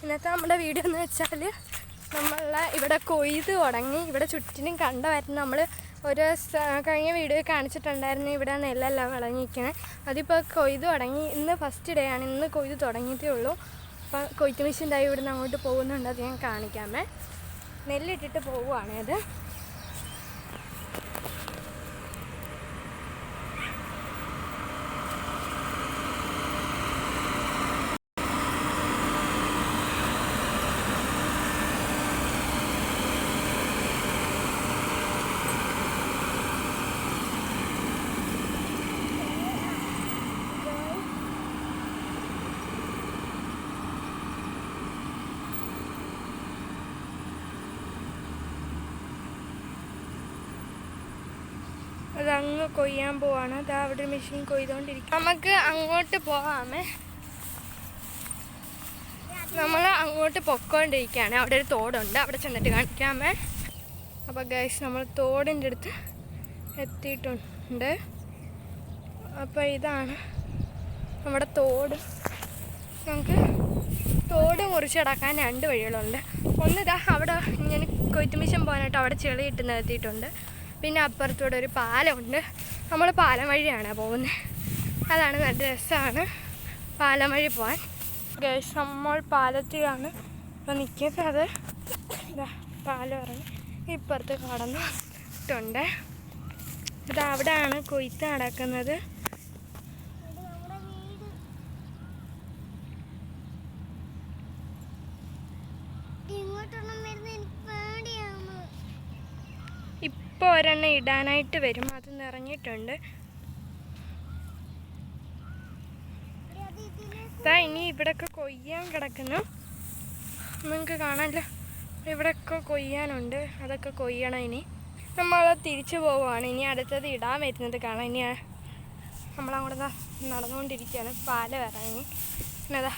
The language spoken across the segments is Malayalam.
ഇന്നത്തെ നമ്മുടെ വീഡിയോ എന്ന് വെച്ചാൽ നമ്മളെ ഇവിടെ കൊയ്ത് തുടങ്ങി. ഇവിടെ ചുറ്റിനും കണ്ട വരുന്ന നമ്മൾ ഒരു കഴിഞ്ഞ വീഡിയോ കാണിച്ചിട്ടുണ്ടായിരുന്നു. ഇവിടെ നെല്ലെല്ലാം വിളഞ്ഞിരിക്കണേ. അതിപ്പോൾ കൊയ്ത് തുടങ്ങി. ഇന്ന് ഫസ്റ്റ് ഡേ ആണ്. ഇന്ന് കൊയ്ത് തുടങ്ങിയിട്ടേ ഉള്ളൂ. അപ്പം കൊയ്ത്ത് മെഷീൻ തായി ഇവിടുന്ന് അങ്ങോട്ട് പോകുന്നുണ്ട്. അത് ഞാൻ കാണിക്കാമേ. നെല്ലിട്ടിട്ട് പോവുകയാണ് അത്. അതങ്ങ് കൊയ്യാൻ പോവാണ്. അത് അവിടെ ഒരു മെഷീൻ കൊയ്തുകൊണ്ടിരിക്കും. നമുക്ക് അങ്ങോട്ട് പോവാമേ. നമ്മൾ അങ്ങോട്ട് പൊക്കോണ്ടിരിക്കുകയാണ്. അവിടെ ഒരു തോടുണ്ട്. അവിടെ ചെന്നിട്ട് കാണിക്കാമേ. അപ്പോൾ ഗൈസ് നമ്മൾ തോടിൻ്റെ അടുത്ത് എത്തിയിട്ടുണ്ട്. അപ്പോൾ ഇതാണ് നമ്മുടെ തോട്. നമുക്ക് തോട് മുറിച്ചടക്കാൻ രണ്ട് വഴികളുണ്ട്. ഒന്നിതാ അവിടെ ഞാൻ കൊയ്ത്ത് മെഷീൻ പോകാനായിട്ട് അവിടെ ചെളി ഇട്ട് നിരത്തിയിട്ടുണ്ട്. പിന്നെ അപ്പുറത്തൂടെ ഒരു പാലമുണ്ട്. നമ്മൾ പാലം വഴിയാണ് പോകുന്നത്. അതാണ് നല്ല രസമാണ് പാലം വഴി പോകാൻ. ഗൈസ് നമ്മൾ പാലത്തിലാണ് ഇപ്പോൾ നിൽക്കുന്നത്. പാലം ഇറങ്ങി ഇപ്പുറത്ത് കടന്നിട്ടുണ്ട്. ഇത് അവിടെയാണ് കൊയ്ത്ത് നടക്കുന്നത്. ഇപ്പോൾ ഒരെണ്ണം ഇടാനായിട്ട് വരും. അത് നിറഞ്ഞിട്ടുണ്ട്. ഇനി ഇവിടെയൊക്കെ കൊയ്യാൻ കിടക്കുന്നു. നിങ്ങൾക്ക് കാണാമല്ലോ, ഇവിടെയൊക്കെ കൊയ്യാനുണ്ട്. അതൊക്കെ കൊയ്യണം. ഇനി നമ്മൾ തിരിച്ചു പോവുകയാണ്. ഇനി അടുത്തത് ഇടാൻ വരുന്നത് കാണാം. ഇനി നമ്മളങ്ങോട്ട് നടന്നുകൊണ്ടിരിക്കുകയാണ്. പാലം ഇറങ്ങി പിന്നെ അതാ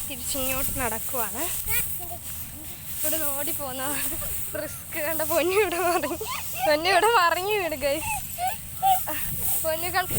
തിരിച്ചിങ്ങോട്ട് നടക്കുവാണ്. ഇവിടെ ഓടി പോകുന്നതാണ് റിസ്ക്. കണ്ട പൊന്നു ഇവിടെ മറിഞ്ഞു വീട് ഗൈസ്. പൊന്നു കണ്ടു